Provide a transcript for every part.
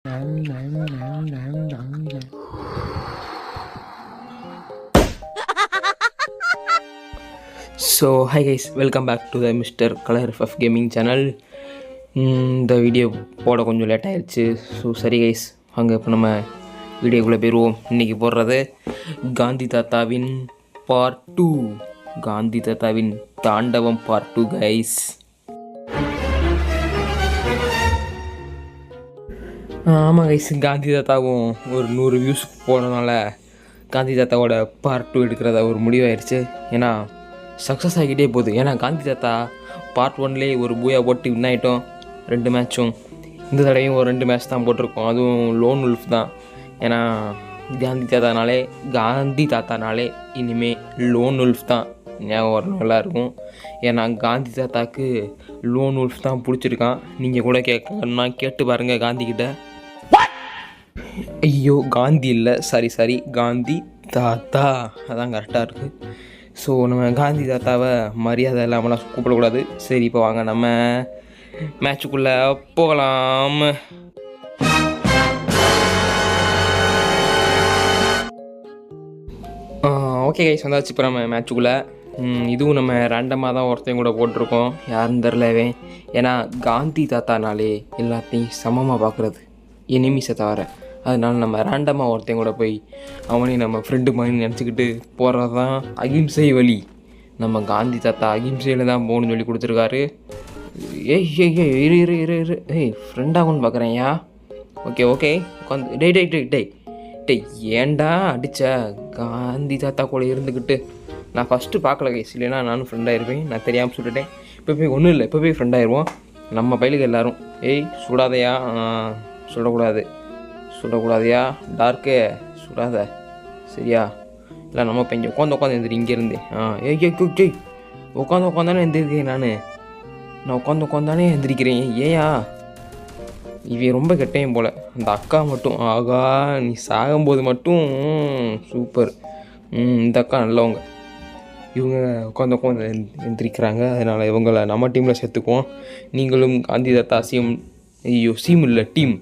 So hi guys, welcome back to the mister colour FF gaming channel. இந்த video போட கொஞ்சம் late ஆகிடுச்சு. So சரி கைஸ், அங்கே இப்போ நம்ம வீடியோக்குள்ளே போயிடுவோம். இன்றைக்கி போடுறது காந்தி தாத்தாவின் பார்ட் 2, காந்தி தாத்தாவின் தாண்டவம் பார்ட் 2 கைஸ். ஆமாம் கைஸ், காந்தி தாத்தாவும் ஒரு 100 வியூஸ் போனதுனால காந்தி தாத்தாவோட பார்ட் 2 எடுக்கிறத ஒரு முடிவாயிடுச்சு. ஏன்னா சக்ஸஸ் ஆகிக்கிட்டே போகுது. ஏன்னா காந்தி தாத்தா பார்ட் 1லேயே ஒரு பூயா போட்டு வின் ஆகிட்டோம் 2 மேட்சும். இந்த தடவையும் ஒரு 2 மேட்ச் தான் போட்டிருக்கோம், அதுவும் லோன் உல்ஃப் தான். ஏன்னா காந்தி தாத்தானாலே இனிமேல் லோன் உல்ஃப் தான் ஞாபகம் வரணும் எல்லாருக்கும். ஏன்னா காந்தி தாத்தாக்கு லோன் உல்ஃப் தான் பிடிச்சிருக்கான். நீங்கள் கூட கேட்கணும்னா கேட்டு பாருங்கள் காந்திக்கிட்ட. ஐயோ காந்தி இல்லை, சாரி காந்தி தாத்தா, அதான் கரெக்டாக இருக்குது. ஸோ நம்ம காந்தி தாத்தாவை மரியாதை இல்லாமலாம் கூப்பிடக்கூடாது. சரி, இப்போ வாங்க நம்ம மேட்சுக்குள்ளே போகலாம். ஓகே கைஸ், வந்தாச்சு இப்போ நம்ம மேட்சுக்குள்ளே. இதுவும் நம்ம ரேண்டமாக தான் ஒருத்தையும் கூட போட்டிருக்கோம், யாருன்னு தெரிலவே. ஏன்னா காந்தி தாத்தானாலே எல்லாத்தையும் சமமாக பார்க்குறது எனிமிஸை தவிர. அதனால நம்ம ரேண்டமாக ஒருத்தையும் கூட போய் அவனையும் நம்ம ஃப்ரெண்டு மாதிரி நினச்சிக்கிட்டு போகிறது தான் அகிம்சை வழி. நம்ம காந்தி தாத்தா அகிம்சையில் தான் போகணுன்னு சொல்லி கொடுத்துருக்காரு. ஏய் ஃப்ரெண்டாகுன்னு பார்க்குறேன்யா. ஓகே உட்காந்து டேய் ஏண்டா அடித்த காந்தி தாத்தா கூட இருந்துக்கிட்டு. நான் ஃபஸ்ட்டு பார்க்கல கைஸ், இல்லைன்னா நானும் ஃப்ரெண்டாகிருப்பேன். நான் தெரியாமல் சொல்லிட்டேன். இப்போ போய் ஒன்றும் இல்லை, இப்போ போய் ஃப்ரெண்டாகிடுவோம் நம்ம பயிலுக்கு எல்லோரும். சுடாதையா, சுடக்கூடாதையா டார்க்கு, சுடாத சரியா? இல்லை நம்ம இப்போ இங்கே உட்காந்து எழுந்திரி இங்கேருந்து. உட்காந்தானே எழுந்திருக்கேன் நான் உட்காந்தானே எழுந்திரிக்கிறேன். ஏயா இவன் ரொம்ப கெட்டையும் போல். அந்த அக்கா மட்டும் ஆகா, நீ சாகும்போது மட்டும் சூப்பர். இந்த அக்கா நல்லவங்க. இவங்க உட்காந்து எழுந்திரிக்கிறாங்க. அதனால் இவங்களை நம்ம டீமில் சேர்த்துக்குவோம். நீங்களும் காந்தி தாத்தா டீம்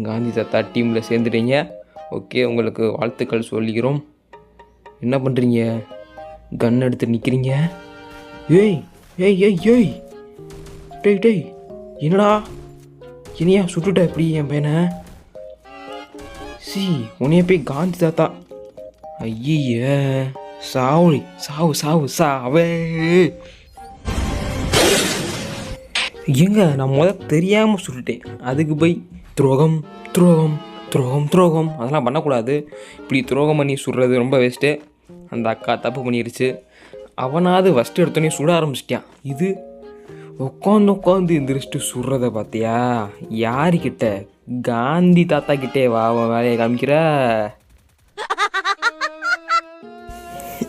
காந்தி தாத்தா டீமில் சேர்ந்துட்டீங்க. ஓகே, உங்களுக்கு வாழ்த்துக்கள் சொல்லிக்கிறோம். என்ன பண்ணுறீங்க? கன் எடுத்து நிற்கிறீங்க. ஏய் என்னடா இனியா சுட்டுட்ட எப்படி என் பையனை? உன்னைய போய் காந்தி தாத்தா. ஐய சாவே. எங்க நான் தெரியாமல் சுட்டுட்டேன். அதுக்கு போய் துரோகம் அதெல்லாம் பண்ணக்கூடாது. இப்படி துரோகம் பண்ணி சுடுறது ரொம்ப வேஸ்ட்டு. அந்த அக்கா தப்பு பண்ணிருச்சு. அவனாவது ஃபஸ்ட்டு எடுத்தோடனே சுட ஆரம்பிச்சிட்டான். இது உட்காந்து எந்திரிச்சிட்டு சுடுறத பார்த்தியா? யாருக்கிட்ட? காந்தி தாத்தா கிட்டே வா, வேலையை காமிக்கிற.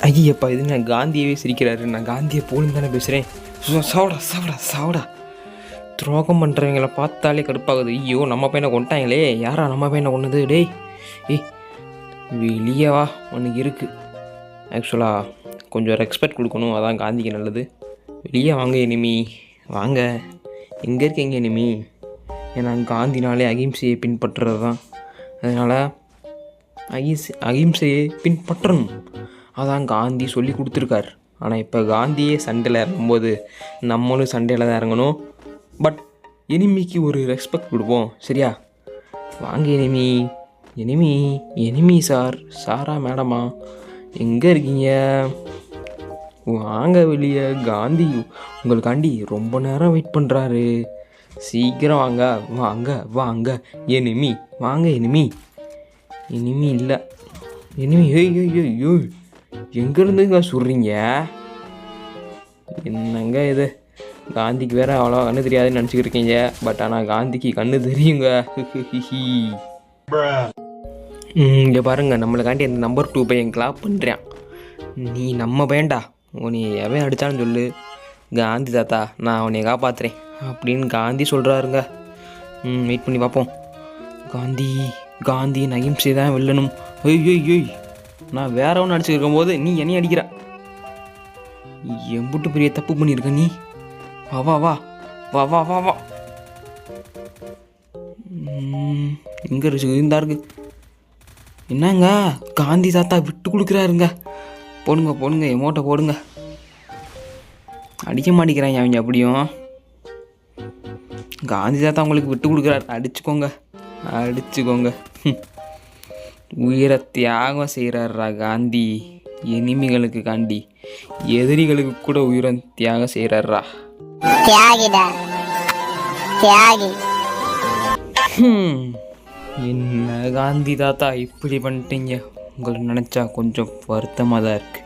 ஐயப்பா, இது நான் காந்தியவே சிரிக்கிறாரு. நான் காந்தியை போலும் தானே பேசுகிறேன். சாவடா. துரோகம் பண்ணுறவங்கள பார்த்தாலே கடுப்பாகுது. ஐயோ, நம்ம பையனை கொண்டாங்களே. யாரா நம்ம பையனை கொண்டது? ஏய் வெளியே வா, உனக்கு இருக்குது. ஆக்சுவலாக கொஞ்சம் ரெஸ்பெக்ட் கொடுக்கணும், அதான் காந்திக்கு நல்லது. வெளியே வாங்க எனிமி, வாங்க. எங்கே இருக்கீங்க எனிமி? ஏன்னா காந்தினாலே அகிம்சையை பின்பற்றுறது தான். அதனால் அகிம்சையை பின்பற்றணும், அதான் காந்தி சொல்லி கொடுத்துருக்கார். ஆனால் இப்போ காந்தியே சண்டையில் இறங்கும்போது நம்மளும் சண்டையில் தான் இறங்கணும். பட் எனிமிக்கு ஒரு ரெஸ்பெக்ட் கொடுப்போம், சரியா? வாங்க எனிமி சாரா மேடமா, எங்கே இருக்கீங்க? வாங்க வெளியே. காந்தி உங்களுக்காண்டி ரொம்ப நேரம் வெயிட் பண்ணுறாரு. சீக்கிரம் வாங்க எனிமி, வாங்க எனிமி இல்லை எனிமி. ஐயோ எங்கேருந்துங்க சொல்கிறீங்க? என்னங்க இது? காந்திக்கு வேறு அவ்வளோ கண்ணு தெரியாதுன்னு நினச்சிக்கிட்டு இருக்கீங்க. பட் ஆனால் காந்திக்கு கண்ணு தெரியுங்க. இங்கே பாருங்கள், நம்மளுக்காண்டி அந்த நம்பர் 2 பையன் கிளாப் பண்ணுறான். நீ நம்ம பையன்டா, உன்னை எவன் அடித்தான்னு சொல்லு. காந்தி தாத்தா நான் உன்னை காப்பாற்றுறேன் அப்படின்னு காந்தி சொல்கிறாருங்க. வெயிட் பண்ணி பார்ப்போம். காந்தி அகிம்சை தான் வெல்லணும். ஐய் நான் வேற ஒன்று அடிச்சுருக்கும் போது நீ என்னையும் அடிக்கிற. எம்புட்டு பெரிய தப்பு பண்ணியிருக்க நீ. வா இங்கே இருந்தா இருக்கு. என்னங்க காந்தி தாத்தா விட்டு கொடுக்குறாருங்க. போடுங்க எமோட்டை போடுங்க. அடிக்க மாட்டேங்கிறாங்க அவங்க. அப்படியும் காந்தி தாத்தா உங்களுக்கு விட்டு கொடுக்குறாரு. அடிச்சுக்கோங்க. உயிரை தியாகம் செய்கிறாரா காந்தி. எனிமிகளுக்கு காண்டி, எதிரிகளுக்கு கூட உயிரை தியாகம் செய்கிறாரா. என்ன காந்தி தாத்தா இப்படி பண்ணிட்டீங்க. உங்களை நினச்சா கொஞ்சம் வருத்தமாக தான் இருக்கு.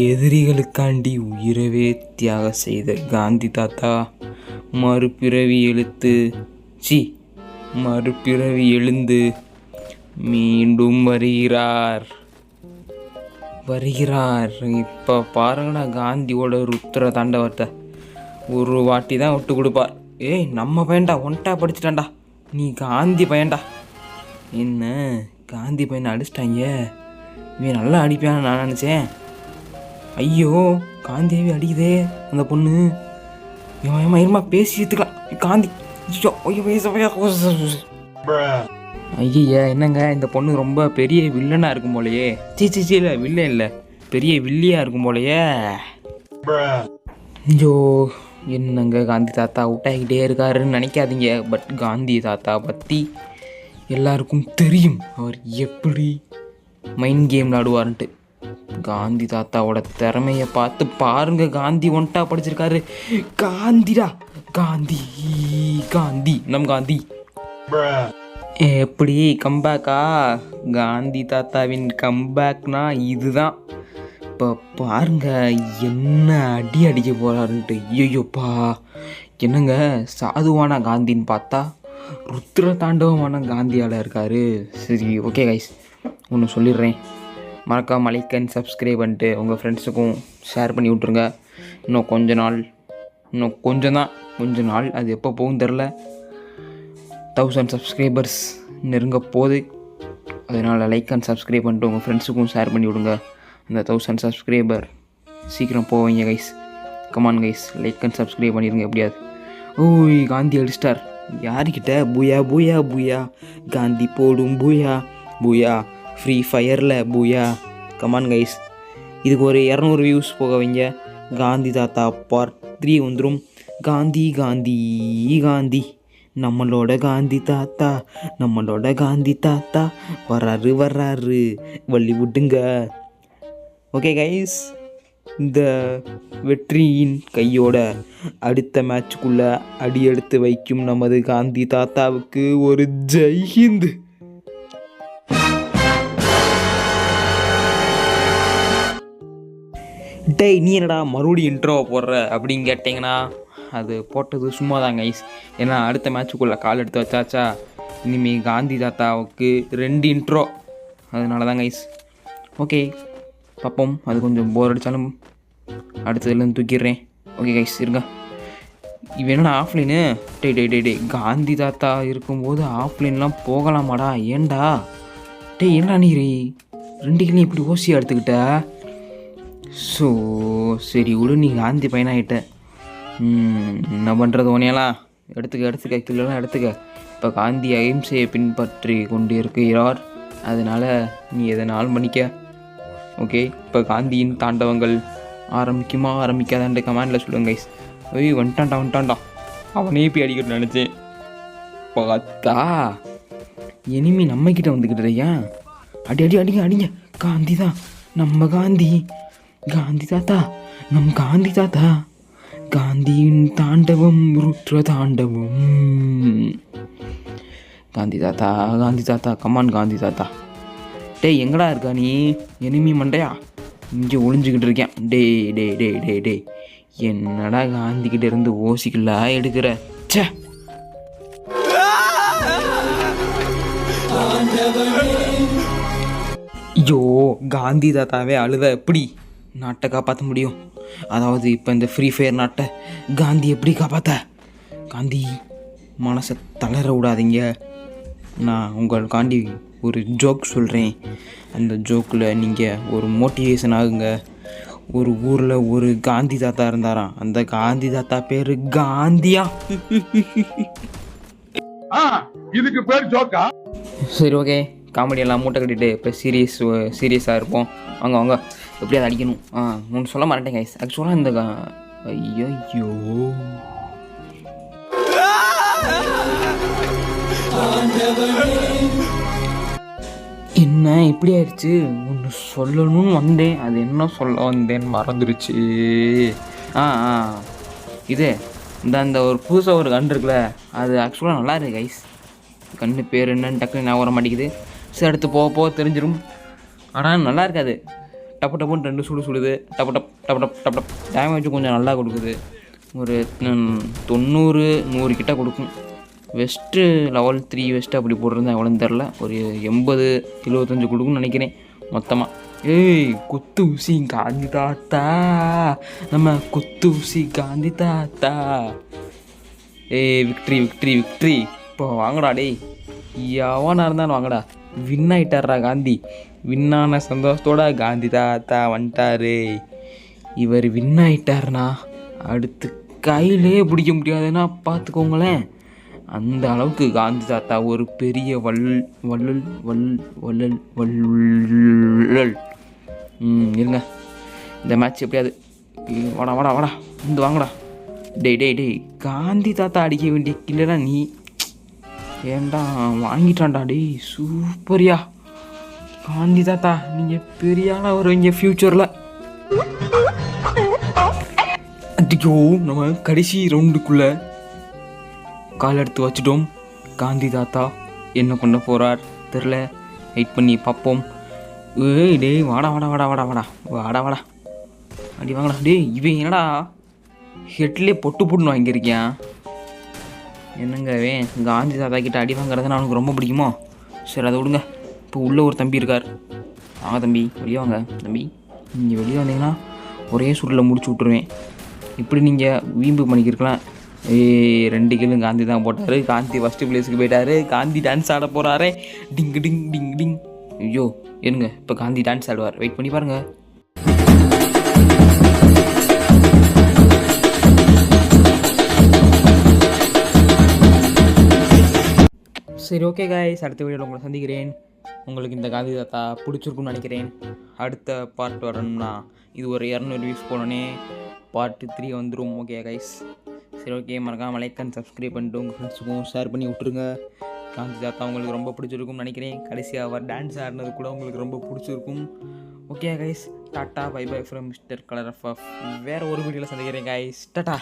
எதிரிகளுக்காண்டி உயிரவே தியாகம் செய்த காந்தி தாத்தா மறுபிறவி எழுந்து மீண்டும் வருகிறார். இப்போ பாருங்கண்ணா, காந்தியோட ருத்ர தாண்டவத்தை ஒரு வாட்டி தான் விட்டு கொடுப்பார். ஏய் நம்ம பையன்டா, ஒன்ட்டா படிச்சுட்டான்டா, நீ காந்தி பையன்டா. என்ன காந்தி பையனை அடிச்சிட்டாங்க. இவன் நல்லா அடிப்பான்னு நான் நினச்சேன். ஐயோ காந்தியாவே அடிக்குதே அந்த பொண்ணு. இருமா பேசிட்டுக்கலாம். காந்தி ஐயா, என்னங்க இந்த பொண்ணு ரொம்ப பெரிய வில்லனாக இருக்கும் போலையே. இல்லை வில்லன் இல்லை, பெரிய வில்லியாக இருக்கும் போலையே. ஐயோ என்னங்க காந்தி தாத்தா விட்டாகிட்டே இருக்காருன்னு நினைக்காதீங்க. பட் காந்தி தாத்தா பற்றி எல்லாருக்கும் தெரியும். அவர் எப்படி மைண்ட் கேம் விளாடுவார்ன்ட்டு. காந்தி தாத்தாவோட திறமையை பார்த்து பாருங்க. காந்தி ஒன்ட்டா படிச்சிருக்காரு. காந்திடா, காந்தி நம் காந்தி. எப்படி கம்பேக்கா? காந்தி தாத்தாவின் கம்பேக்னா இதுதான். இப்போ பாருங்க என்ன அடிக்க போகிறாருன்ட்டு. ஐயோப்பா, என்னங்க சாதுவான காந்தின்னு பார்த்தா ருத்ர தாண்டவமான காந்தியால் இருக்கார். சரி ஓகே கைஸ், ஒன்று சொல்லிடுறேன். மறக்காம லைக் அண்ட் சப்ஸ்கிரைப் பண்ணிட்டு உங்கள் ஃப்ரெண்ட்ஸுக்கும் ஷேர் பண்ணி விட்ருங்க. இன்னும் கொஞ்ச நாள் அது எப்போ போகும் தெரில. 1000 சப்ஸ்கிரைபர்ஸ் நெருங்க போகுது. அதனால் லைக் அண்ட் சப்ஸ்கிரைப் பண்ணிட்டு உங்கள் ஃப்ரெண்ட்ஸுக்கும் ஷேர் பண்ணி விடுங்க. அந்த 1000 சப்ஸ்கிரைபர் சீக்கிரம் போவீங்க guys. Come on guys, like and subscribe பண்ணிடுங்க எப்படியாவது. ஓய் காந்தி அடிஸ்டார். யாருக்கிட்ட? பூயா காந்தி போடும் பூயா ஃப்ரீ ஃபயரில் பூயா. கமான் கைஸ், இதுக்கு ஒரு 200 வியூஸ் போக வைங்க. காந்தி தாத்தா பார்ட் 3 வந்துடும். காந்தி நம்மளோட காந்தி தாத்தா வர்றாரு வள்ளி விட்டுங்க. ஓகே கைஸ், இந்த வெற்றியின் கையோட அடுத்த மேட்சுக்குள்ள அடி எடுத்து வைக்கும் நமது காந்தி தாத்தாவுக்கு ஒரு ஜெய்ஹிந்த். டேய் நீ என்னடா மறுபடியும் இன்ட்ரோவை போடுற அப்படின்னு கேட்டிங்கன்னா, அது போட்டது சும்மா தான் கைஸ். ஏன்னா அடுத்த மேட்சுக்குள்ளே கால் எடுத்து வச்சாச்சா, இனிமேல் காந்தி தாத்தாவுக்கு 2 இன்ட்ரோ. அதனால தான் கைஸ். ஓகே பார்ப்போம். அது கொஞ்சம் போர் அடித்தாலும் அடுத்ததுலேருந்து தூக்கிடுறேன். ஓகே கைஸ் இருங்க. இவன் என்னடா ஆஃப்லைனு? டே காந்தி தாத்தா இருக்கும்போது ஆஃப்லைன்லாம் போகலாமாடா? ஏன்டா என்னடா நீ 2 கிளி இப்படி ஓசியாக எடுத்துக்கிட்ட? ஸோ சரி விடு, நீ காந்தி பையனாகிட்ட. என்ன பண்ணுறது உனையெல்லாம் எடுத்துக்க கிலோலாம் எடுத்துக்க. இப்போ காந்தி அகிம்சையை பின்பற்றி கொண்டு இருக்கிறார். அதனால் நீ எதனாலும் பண்ணிக்க. ஓகே, இப்போ காந்தியின் தாண்டவங்கள் ஆரம்பிக்காதான்ட்டு கமெண்டில் சொல்லுங்க கைஸ். ஐயோ வந்துட்டான்டா. அவனே போய் அடிக்கணும்னு நினச்சேன். பார்த்தா இனிமே நம்மக்கிட்ட வந்துக்கிட்டுறியா? அடிங்க. காந்தி தான் நம்ம காந்தி தாத்தா, நம் காந்தி தாத்தா. காந்தியின் தாண்டவம் ருத்ர தாண்டவம். காந்தி தாத்தா கமான் காந்தி தாத்தா. டேய் எங்கடா இருக்கா நீ? எனிமி மண்டையா இங்கே ஒளிஞ்சுக்கிட்டு இருக்கேன். டே என்னடா காந்திக்கிட்ட இருந்து ஓசிக்கலா எடுக்கிற? ச்சே, ஐயோ காந்தி தாத்தாவே அழுத எப்படி நாட்டை காப்பாற்ற முடியும்? அதாவது இப்போ இந்த ஃப்ரீ ஃபயர் நாட்டை காந்தி எப்படி காப்பாற்ற? காந்தி மனசை தளர விடாதீங்க. நான் உங்களுக்காண்டி ஒரு ஜோக் சொல்கிறேன். அந்த ஜோக்கில் நீங்கள் ஒரு மோட்டிவேஷன் ஆகுங்க. ஒரு ஊரில் ஒரு காந்தி தாத்தா இருந்தாராம். அந்த காந்தி தாத்தா பேர் காந்தியா. இதுக்கு பேர் ஜோக்கா? சரி ஓகே, காமெடி எல்லாம் மூட்டை கட்டிட்டு இப்போ சீரியஸாக இருப்போம். வாங்க வாங்க, எப்படியாவது அடிக்கணும். ஒன்று சொல்ல மாட்டேன் கைஸ். ஆக்சுவலாக இந்த ஐயோ என்ன இப்படி ஆயிடுச்சு? ஒன்று சொல்லணும்னு வந்தேன், அது என்ன சொல்ல வந்தேன்னு மறந்துடுச்சு. இது இந்த ஒரு புதுசாக ஒரு கன்று இருக்குல்ல, அது ஆக்சுவலாக நல்லா இருக்குது கைஸ். கன்று பேர் என்னன்னு டக்குன்னு நான் வர மாட்டேங்குது. சரி, அடுத்து போக போக தெரிஞ்சிடும். ஆனால் நல்லா இருக்காது. டப்பு டப்புன்னு 2 சுடுது. டப்பு டப் டப்பு டப் டப்பு டப் டேமேஜும் கொஞ்சம் நல்லா கொடுக்குது. ஒரு 90-100 கிட்ட கொடுக்கும். வெஸ்ட்டு லெவல் 3 வெஸ்ட்டு அப்படி போட்டிருந்தேன், எவ்வளோன்னு தெரில. ஒரு 80-75 கொடுக்குன்னு நினைக்கிறேன் மொத்தமாக. ஏய், குத்து ஊசி காந்தி தாத்தா, நம்ம குத்து ஊசி காந்தி தாத்தா. ஏய், விக்ட்ரி. இப்போ வாங்கடா டேய், எவனாக இருந்தாலும் வாங்கடா. வின் ஆகிட்டாரா காந்தி. வின்னான சந்தோஷத்தோட காந்தி தாத்தா வந்துட்டாரு. இவர் வின் ஆகிட்டாருனா அடுத்து கையிலே பிடிக்க முடியாதுன்னா பார்த்துக்கோங்களேன். அந்த அளவுக்கு காந்தி தாத்தா ஒரு பெரிய வள்ளல். இருங்க, இந்த மேட்ச் எப்படியாது. வாடா இந்த வாங்கடா. டேய் காந்தி தாத்தா அடிக்க வேண்டிய கில்லடா நீ. ஏன்டா வாங்கிட்டான்டா டேய், சூப்பரியா காந்தி தாத்தா. நீங்கள் பெரிய ஆளாக வருவீங்க ஃப்யூச்சரில். அடிக்கோ, நம்ம கடைசி ரவுண்டுக்குள்ளே கால் எடுத்து வச்சுட்டோம். காந்தி தாத்தா என்ன பண்ண போகிறார் தெரில, வெயிட் பண்ணி பார்ப்போம். ஏய் டேய், வாடா அடி வாங்கடா. டேய், இவன் என்னடா ஹெட்லேயே பொட்டுன்னு வாங்கியிருக்கேன். என்னங்க காந்தி தாத்தா கிட்ட அடி வாங்குறதுன்னு அவனுக்கு ரொம்ப பிடிக்குமோ? சரி, அதை விடுங்க. இப்போ உள்ளே ஒரு தம்பி இருக்கார். வாங்க தம்பி, வெளியே வாங்க தம்பி. நீங்கள் வெளியே வந்தீங்கன்னா ஒரே சுருளில் முடிச்சு விட்ருவேன். இப்படி நீங்கள் வீம்பு பண்ணிக்கிருக்கலாம். 2 கிலோ காந்தி தான் போட்டார். காந்தி ஃபஸ்ட்டு பிளேஸுக்கு போயிட்டார். காந்தி டான்ஸ் ஆட போகிறாரே. டிங். ஐயோ இருங்க, இப்போ காந்தி டான்ஸ் ஆடுவார், வெயிட் பண்ணி பாருங்கள். சரி ஓகே காய்ஸ், அடுத்த வீடியோவில் உங்களை சந்திக்கிறேன். உங்களுக்கு இந்த காந்தி தாத்தா பிடிச்சிருக்குன்னு நினைக்கிறேன். அடுத்த பார்ட் வரணும்னா இது ஒரு 200 வியூஸ் போனோடனே பார்ட் 3 வந்துடும். ஓகே கைஸ், சரி ஓகே, மறக்காம லைக் அண்ட் சப்ஸ்கிரைப் பண்ணிட்டு உங்கள் ஃப்ரெண்ட்ஸுக்கும் ஷேர் பண்ணி விட்ருங்க. காந்தி தாத்தா உங்களுக்கு ரொம்ப பிடிச்சிருக்கும்னு நினைக்கிறேன். கடைசியாக அவர் டான்ஸ் ஆடினது கூட உங்களுக்கு ரொம்ப பிடிச்சிருக்கும். Okay guys, tata bye from mister colour off. வேறு ஒரு வீடியோவில் சந்திக்கிறேன் கைஸ். டாட்டா.